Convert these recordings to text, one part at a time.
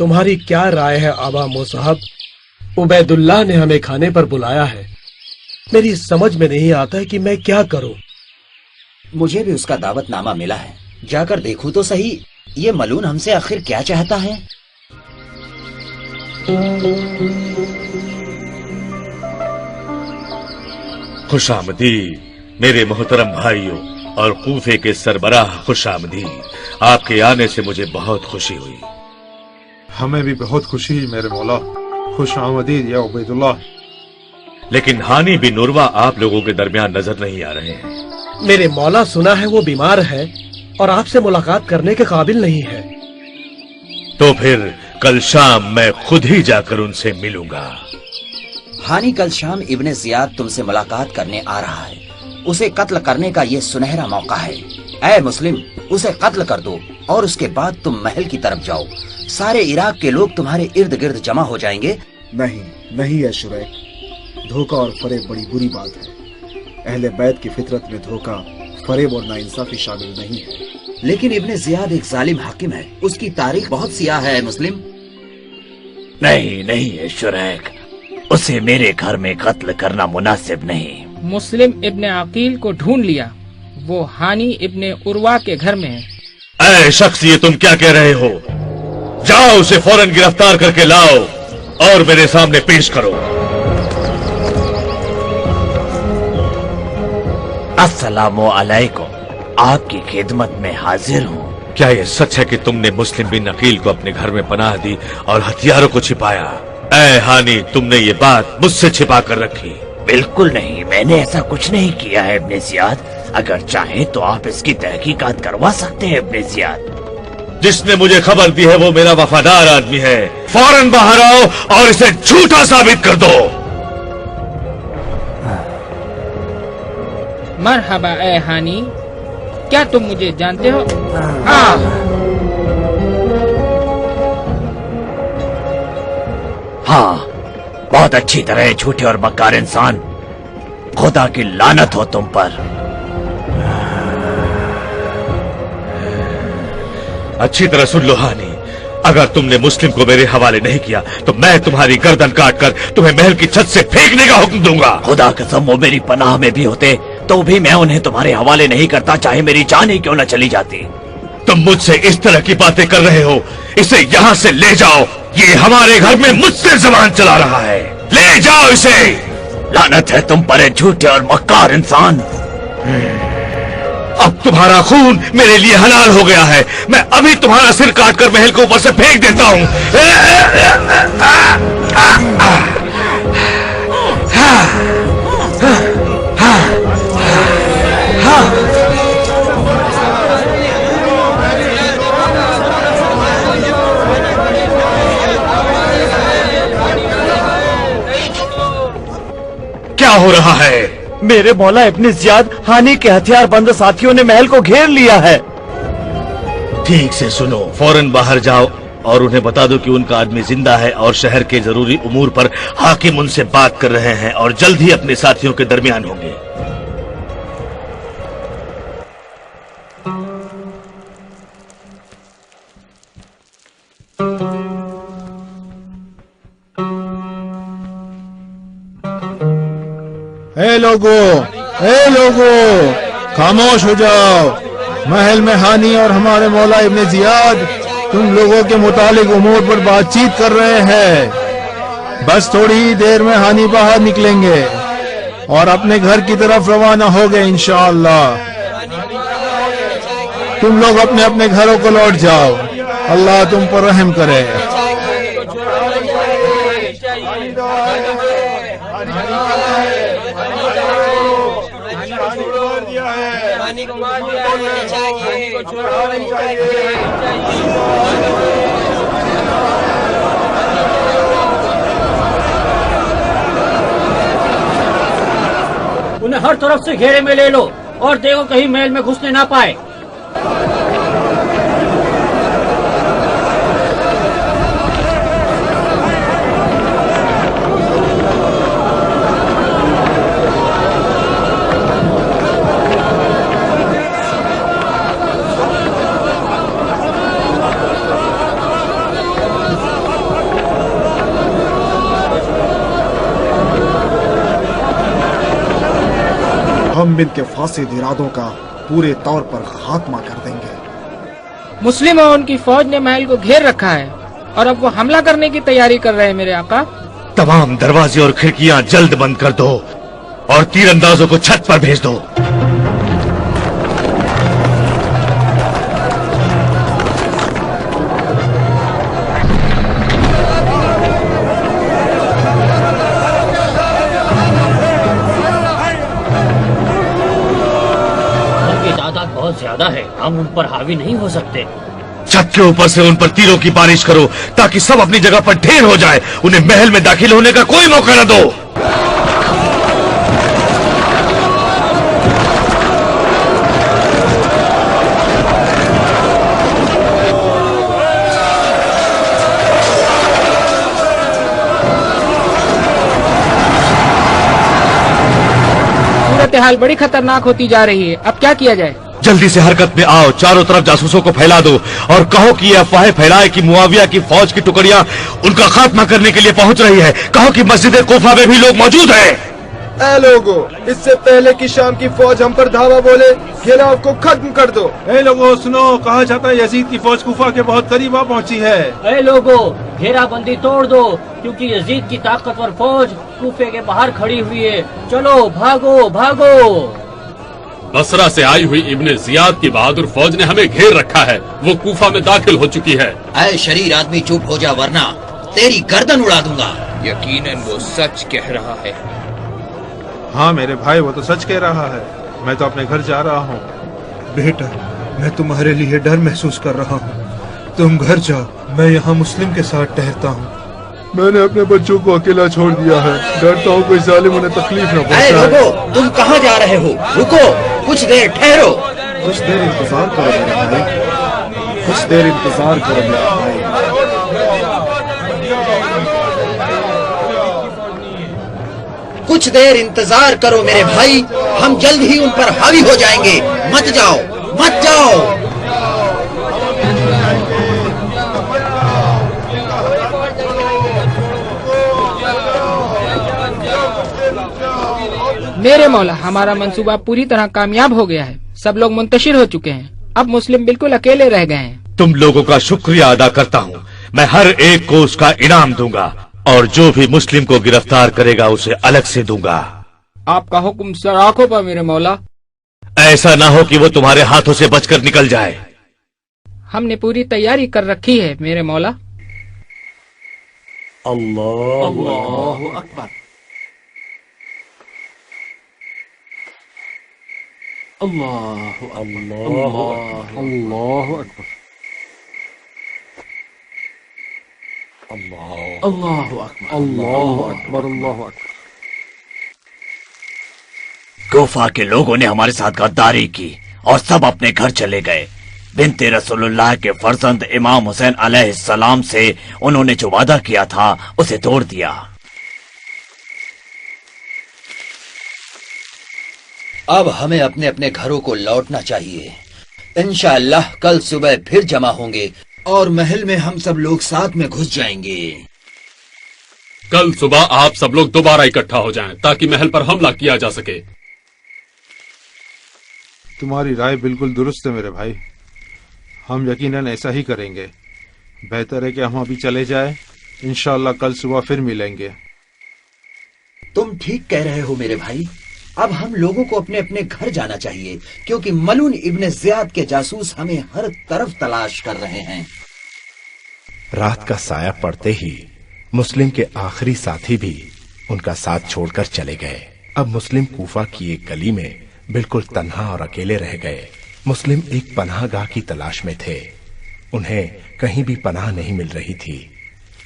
तुम्हारी क्या राय है आबा मोसाहब? उबैदुल्लाह ने हमें खाने पर बुलाया है। मेरी समझ में नहीं आता है कि मैं क्या करूं। मुझे भी उसका दावतनामा मिला है, जाकर देखूं तो सही, ये मलून हमसे आखिर क्या चाहता है। खुशामदीद मेरे मोहतरम भाइयों और कूफे के सरबराह, खुशामदीद। आपके आने से मुझे बहुत खुशी हुई। हमें भी बहुत खुशी हुई मेरे मौला। खुश आमदीद या उबैदुल्लाह। लेकिन हानी बिन उर्वा आप लोगों के दरमियान नजर नहीं आ रहे हैं। मेरे मौला, सुना है वो बीमार है और आपसे मुलाकात करने के काबिल नहीं है। तो फिर कल शाम मैं खुद ही जाकर उनसे मिलूंगा। हानी कल शाम इब्ने जियाद तुमसे मुलाकात करने आ रहा है। उसे कत्ल करने का ये सुनहरा मौका है। ऐ मुस्लिम, उसे कत्ल कर दो और उसके बाद तुम महल की तरफ जाओ। सारे इराक के लोग तुम्हारे इर्द गिर्द जमा हो जाएंगे। नहीं नहीं है शुरैक, धोखा और फरेब बड़ी बुरी बात है। अहले बैत की फितरत में धोखा, फरेब और नाइंसाफी शामिल नहीं है। लेकिन इब्ने जियाद एक जालिम हाकिम है, उसकी तारीख बहुत सियाह है मुस्लिम। नहीं नहीं है शुरैक, उसे मेरे घर में कत्ल करना मुनासिब नहीं। मुस्लिम इब्ने अकील को ढूंढ लिया, वो हानी इब्ने उर्वा के घर में है। ऐ शख्स, ये तुम क्या कह रहे हो? जाओ उसे फौरन गिरफ्तार करके लाओ और मेरे सामने पेश करो। अस्सलामु अलैकुम, आपकी खिदमत में हाजिर हूँ। क्या ये सच है कि तुमने मुस्लिम बिन अकील को अपने घर में पनाह दी और हथियारों को छिपाया? ऐ हानी, तुमने ये बात मुझसे छिपा कर रखी। बिल्कुल नहीं, मैंने ऐसा कुछ नहीं किया है इब्ने जियाद। अगर चाहे तो आप इसकी तहकीकात करवा सकते हैं इब्ने जियाद। जिसने मुझे खबर दी है वो मेरा वफादार आदमी है। फौरन बाहर आओ और इसे झूठा साबित कर दो। मरहबा ए हानी, क्या तुम मुझे जानते हो? हाँ, बहुत अच्छी तरह झूठे और मक्कार इंसान। खुदा की लानत हो तुम पर। अच्छी तरह सुन लो हानी, अगर तुमने मुस्लिम को मेरे हवाले नहीं किया तो मैं तुम्हारी गर्दन काटकर तुम्हें महल की छत से फेंकने का हुक्म दूंगा। खुदा कसम, वो मेरी पनाह में भी होते तो भी मैं उन्हें तुम्हारे हवाले नहीं करता, चाहे मेरी जान ही क्यों न चली जाती। तुम मुझसे इस तरह की बातें कर रहे हो, इसे यहाँ से ले जाओ। ये हमारे घर में मुझसे जबान चला रहा है। ले जाओ इसे। लानत है तुम पर झूठे और मक्कार इंसान। अब तुम्हारा खून मेरे लिए हलाल हो गया है। मैं अभी तुम्हारा सिर काटकर महल को ऊपर से फेंक देता हूँ। क्या हो रहा है? मेरे मौला इब्ने जियाद, हानी के हथियार बंद साथियों ने महल को घेर लिया है। ठीक से सुनो, फौरन बाहर जाओ और उन्हें बता दो कि उनका आदमी जिंदा है और शहर के जरूरी उमूर पर हाकिम उनसे बात कर रहे हैं और जल्द ही अपने साथियों के दरमियान होंगे। ए लोगो, खामोश हो जाओ। महल में हानी और हमारे मौला इब्ने जियाद तुम लोगों के मुतालिक उमूर पर बातचीत कर रहे हैं। बस थोड़ी ही देर में हानी बाहर निकलेंगे और अपने घर की तरफ रवाना हो गए इंशाअल्लाह। तुम लोग अपने अपने घरों को लौट जाओ। अल्लाह तुम पर रहम करे। उन्हें हर तरफ से घेरे में ले लो और देखो कहीं महल में घुसने ना पाए। हम इनके फासिद इरादों का पूरे तौर पर खात्मा कर देंगे। मुस्लिम और उनकी फौज ने महल को घेर रखा है और अब वो हमला करने की तैयारी कर रहे हैं मेरे आका। तमाम दरवाजे और खिड़कियां जल्द बंद कर दो और तीरंदाजों को छत पर भेज दो। बहुत ज्यादा है, हम उन पर हावी नहीं हो सकते। छत के ऊपर से उन पर तीरों की बारिश करो ताकि सब अपनी जगह पर ढेर हो जाए। उन्हें महल में दाखिल होने का कोई मौका न दो। सूरत हाल बड़ी खतरनाक होती जा रही है, अब क्या किया जाए? जल्दी से हरकत में आओ, चारों तरफ जासूसों को फैला दो और कहो कि ये अफवाहें फैलाए कि मुआविया की फौज की टुकड़ियां उनका खात्मा करने के लिए पहुंच रही है। कहो कि मस्जिद कुफा में भी लोग मौजूद हैं। ऐ लोगो, इससे पहले कि शाम की फौज हम पर धावा बोले, घेराव को खत्म कर दो। ऐ लोगो सुनो, कहा जाता है यजीद की फौज कुफा के बहुत करीब आ पहुंची है। ऐ लोगो, घेराबंदी तोड़ दो क्योंकि यजीद की ताकतवर फौज कूफे के बाहर खड़ी हुई है। चलो भागो भागो। बसरा से आई हुई इब्ने जियाद की बहादुर फौज ने हमें घेर रखा है। वो कूफा में दाखिल हो चुकी है। ऐ शरीर आदमी चुप हो जा वरना तेरी गर्दन उड़ा दूंगा। यकीनन वो सच कह रहा है। हाँ मेरे भाई, वो तो सच कह रहा है। मैं तो अपने घर जा रहा हूँ। बेटा, मैं तुम्हारे लिए डर महसूस कर रहा हूँ। तुम घर जाओ, मैं यहाँ मुस्लिम के साथ ठहरता हूँ। मैंने अपने बच्चों को अकेला छोड़ दिया है। डरता हूँ कोई जालिम उन्हें तकलीफ न पहुंचाए। रुको, तुम कहाँ जा रहे हो? रुको, कुछ देर ठहरो। कुछ देर इंतजार करो मेरे भाई, कुछ देर इंतजार करो मेरे भाई। कुछ देर इंतजार करो मेरे भाई, हम जल्द ही उन पर हावी हो जाएंगे। मत जाओ, मत जाओ। मेरे मौला, हमारा मंसूबा पूरी तरह कामयाब हो गया है। सब लोग मुंतशिर हो चुके हैं। अब मुस्लिम बिल्कुल अकेले रह गए हैं। तुम लोगों का शुक्रिया अदा करता हूँ। मैं हर एक को उसका इनाम दूंगा और जो भी मुस्लिम को गिरफ्तार करेगा उसे अलग से दूंगा। आपका हुक्म सर आंखों पर मेरे मौला। ऐसा ना हो कि वो तुम्हारे हाथों से बचकर निकल जाए। हमने पूरी तैयारी कर रखी है मेरे मौला। अल्लाहु अकबर। अल्लाहु अकबर। अल्लाहु अकबर। अल्लाहु अकबर। अल्लाहु अकबर। अल्लाहु अकबर। कोफा के लोगों ने हमारे साथ गद्दारी की और सब अपने घर चले गए। बिन्ते रसूलुल्लाह के फर्जंद इमाम हुसैन अलैहिस्सलाम से उन्होंने जो वादा किया था उसे तोड़ दिया। अब हमें अपने अपने घरों को लौटना चाहिए। इंशाअल्लाह कल सुबह फिर जमा होंगे और महल में हम सब लोग साथ में घुस जाएंगे। कल सुबह आप सब लोग दोबारा इकट्ठा हो जाएं ताकि महल पर हमला किया जा सके। तुम्हारी राय बिल्कुल दुरुस्त है मेरे भाई, हम यकीनन ऐसा ही करेंगे। बेहतर है कि हम अभी चले जाएं। इंशाअल्लाह कल सुबह फिर मिलेंगे। तुम ठीक कह रहे हो मेरे भाई। अब हम लोगों को अपने अपने घर जाना चाहिए क्योंकि मलून इब्ने जियाद के जासूस हमें हर तरफ तलाश कर रहे हैं। रात का साया पड़ते ही मुस्लिम के आखिरी साथी भी उनका साथ छोड़कर चले गए। अब मुस्लिम कूफा की एक गली में बिल्कुल तन्हा और अकेले रह गए। मुस्लिम एक पनाहगाह की तलाश में थे। उन्हें कहीं भी पनाह नहीं मिल रही थी।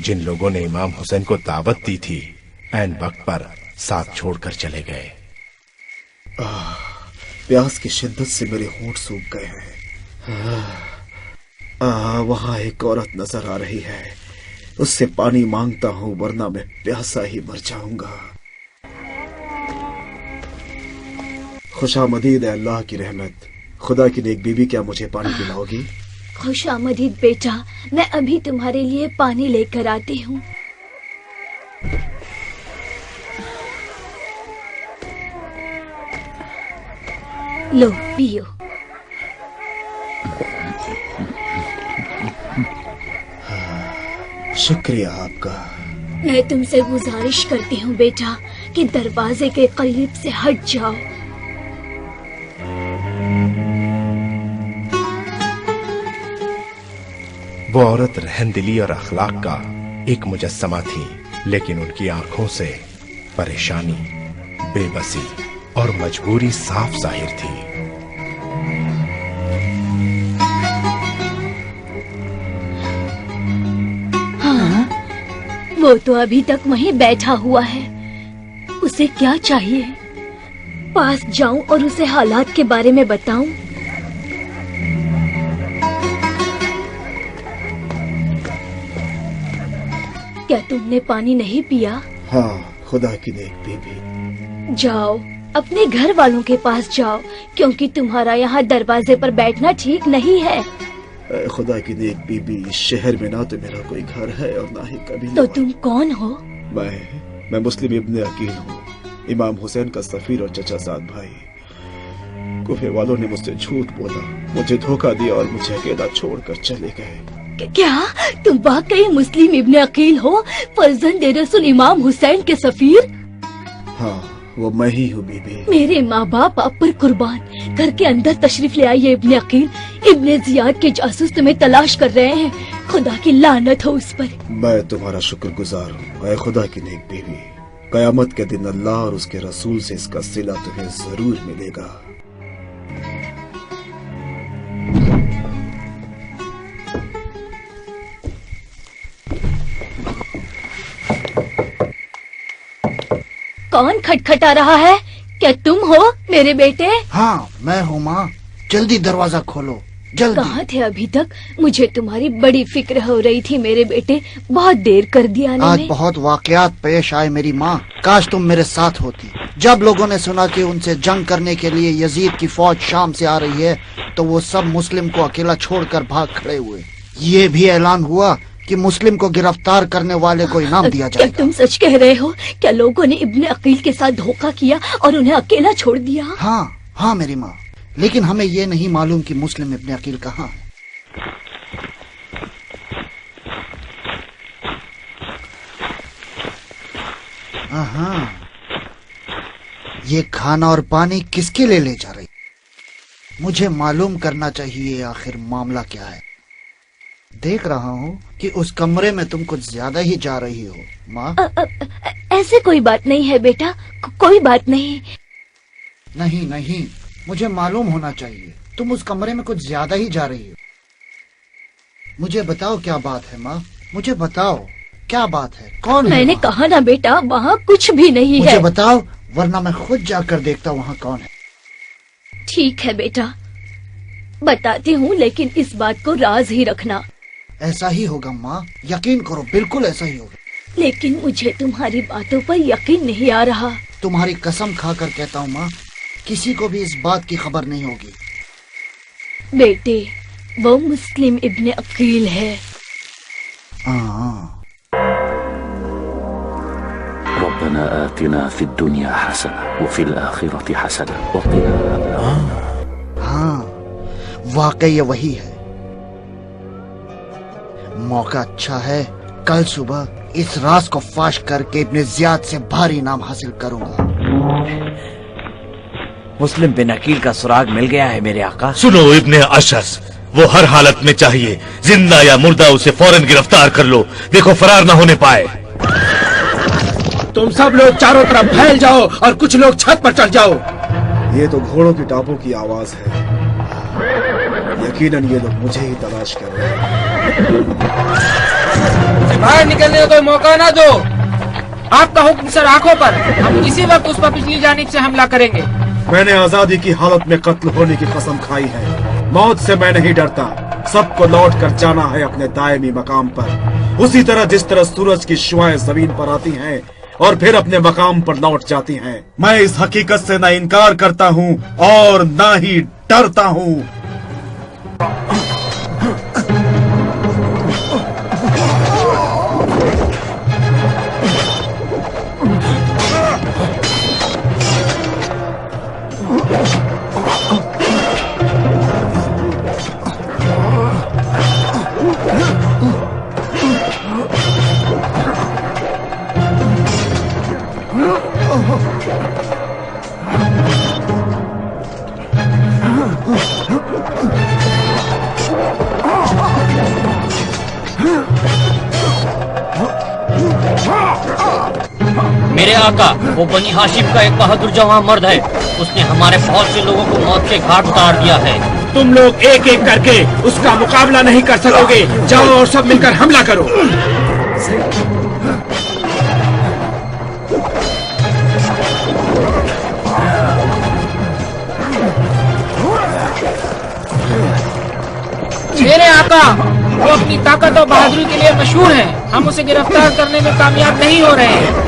जिन लोगों ने इमाम हुसैन को दावत दी थी ऐन वक्त पर साथ छोड़कर चले गए। प्यास की शिद्दत से मेरे होंठ सूख गए हैं। वहां एक औरत नजर आ रही है, उससे पानी मांगता हूं वरना मैं प्यासा ही मर जाऊंगा। खुशामदीद है अल्लाह की रहमत। खुदा की नेक बीवी, क्या मुझे पानी पिलाओगी? खुशामदीद बेटा, मैं अभी तुम्हारे लिए पानी लेकर आती हूँ। लो पियो। शुक्रिया आपका। मैं तुमसे गुजारिश करती हूँ बेटा कि दरवाजे के करीब से हट जाओ। वो औरत रहमदिली और अखलाक का एक मुजस्समा थी, लेकिन उनकी आंखों से परेशानी, बेबसी और मजबूरी साफ जाहिर थी। हाँ, वो तो अभी तक वहीं बैठा हुआ है। उसे क्या चाहिए? पास जाऊं और उसे हालात के बारे में बताऊं? क्या तुमने पानी नहीं पिया? हाँ, खुदा की नेक बीबी। जाओ, अपने घर वालों के पास जाओ, क्योंकि तुम्हारा यहाँ दरवाजे पर बैठना ठीक नहीं है। खुदा की नेक बीबी, इस शहर में ना तो मेरा कोई घर है और ना ही कभी। तो तुम कौन हो? मैं मुस्लिम इब्ने अकील हूँ, इमाम हुसैन का सफीर और चचा साद भाई। कुफे वालों ने मुझसे झूठ बोला, मुझे धोखा दिया और मुझे अकेला छोड़कर चले गए। क्या तुम वाकई मुस्लिम इब्ने अकील हो, फर्जंद रसूल इमाम हुसैन के सफीर? हाँ, वो मैं ही हूँ बीबी। मेरे माँ बाप आप पर कुर्बान। घर के अंदर तशरीफ ले आइए इब्ने अकील। इब्ने जियाद के जासूस तुम्हें तलाश कर रहे हैं। खुदा की लानत हो उस पर। मैं तुम्हारा शुक्रगुजार हूँ, ऐ खुदा की नेक बीबी। कयामत के दिन अल्लाह और उसके रसूल से इसका सिला तुम्हें जरूर मिलेगा। कौन खटखटा रहा है? क्या तुम हो मेरे बेटे? हाँ, मैं हूँ माँ। जल्दी दरवाजा खोलो, जल्दी। कहाँ थे अभी तक? मुझे तुम्हारी बड़ी फिक्र हो रही थी मेरे बेटे। बहुत देर कर दिया ने आज बहुत वाकयात पेश आए मेरी माँ। काश तुम मेरे साथ होती। जब लोगों ने सुना कि उनसे जंग करने के लिए यजीद की फौज शाम से आ रही है, तो वो सब मुस्लिम को अकेला छोड़कर भाग खड़े हुए। ये भी ऐलान हुआ कि मुस्लिम को गिरफ्तार करने वाले को इनाम दिया जाएगा। क्या तुम सच कह रहे हो? क्या लोगों ने इब्ने अकील के साथ धोखा किया और उन्हें अकेला छोड़ दिया? हाँ मेरी माँ, लेकिन हमें ये नहीं मालूम कि मुस्लिम इब्ने अकील कहाँ है। ये खाना और पानी किसके लिए ले जा रही? मुझे मालूम करना चाहिए आखिर मामला क्या है। देख रहा हूँ कि उस कमरे में तुम कुछ ज्यादा ही जा रही हो माँ। ऐसे कोई बात नहीं है बेटा, कोई बात नहीं। नहीं, मुझे मालूम होना चाहिए। तुम उस कमरे में कुछ ज्यादा ही जा रही हो। मुझे बताओ क्या बात है माँ, मुझे बताओ क्या बात है। कौन है? मैंने कहा ना बेटा, वहाँ कुछ भी नहीं है। मुझे बताओ, वरना मैं खुद जाकर देखता वहाँ कौन है। ठीक है बेटा, बताती हूँ, लेकिन इस बात को राज ही रखना। ऐसा ही होगा माँ, यकीन करो, बिल्कुल ऐसा ही होगा। लेकिन मुझे तुम्हारी बातों पर यकीन नहीं आ रहा। तुम्हारी कसम खाकर कहता हूँ माँ, किसी को भी इस बात की खबर नहीं होगी। बेटे, वो मुस्लिम इब्ने अकील है। रब्बना आतिना फिद दुनिया हसना व फिल आखिरति हसना व क़िना अज़ाब। हाँ, वाकई ये वही है। मौका अच्छा है, कल सुबह इस राज को फाश करके इब्ने जियाद से भारी इनाम हासिल करूंगा। मुस्लिम बिन अकील का सुराग मिल गया है मेरे आका। सुनो इब्ने अशस, वो हर हालत में चाहिए, जिंदा या मुर्दा उसे फौरन गिरफ्तार कर लो। देखो फरार न होने पाए। तुम सब लोग चारों तरफ फैल जाओ और कुछ लोग छत पर चढ़ जाओ। ये तो घोड़ों की टापों की आवाज है। यकीनन ये लोग मुझे ही तलाश कर रहे हैं। बाहर निकलने को मौका ना दो। आपका हुक्म सर आंखों पर। हम इसी वक्त उस पर पिछली जानिब से हमला करेंगे। मैंने आजादी की हालत में कत्ल होने की कसम खाई है। मौत से मैं नहीं डरता। सबको लौट कर जाना है अपने दायमी मकाम पर, उसी तरह जिस तरह सूरज की शुआएं जमीन पर आती हैं और फिर अपने मकाम पर लौट जाती हैं। मैं इस हकीकत से न इनकार करता हूँ और न ही डरता हूँ। मेरे आका, वो बनी हाशिम का एक बहादुर जवान मर्द है। उसने हमारे बहुत से लोगों को मौत के घाट उतार दिया है। तुम लोग एक एक करके उसका मुकाबला नहीं कर सकोगे। जाओ और सब मिलकर हमला करो। मेरे आका, वो अपनी ताकत और बहादुरी के लिए मशहूर हैं। हम उसे गिरफ्तार करने में कामयाब नहीं हो रहे हैं।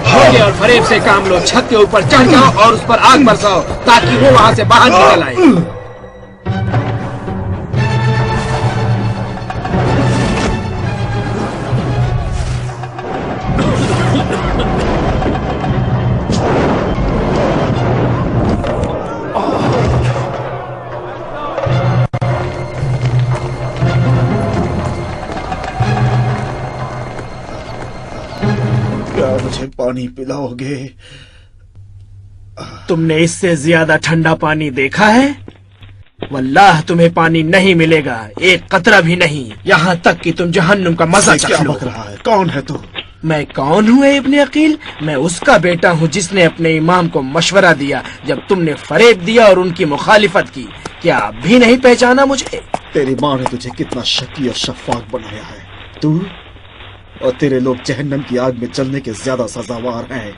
धोखे और फरेब से काम लो। छत के ऊपर चढ़ जाओ और उस पर आग बरसाओ ताकि वो वहाँ से बाहर निकल आए। मुझे पानी पिलाओगे? तुमने इससे ज्यादा ठंडा पानी देखा है? वल्लाह तुम्हें पानी नहीं मिलेगा, एक कतरा भी नहीं। यहाँ तक कि तुम जहन्नुम का मजा चख लो। क्या रहा है? कौन है तू? मैं कौन हूँ इब्ने अकील? मैं उसका बेटा हूँ जिसने अपने इमाम को मशवरा दिया जब तुमने फरेब दिया और उनकी मुखालिफत की। क्या अब भी नहीं पहचाना मुझे? तेरी माँ ने तुझे कितना शकी और शफाक बनाया है। तू और तेरे लोग जहन्नम की आग में जलने के ज्यादा सजावार हैं।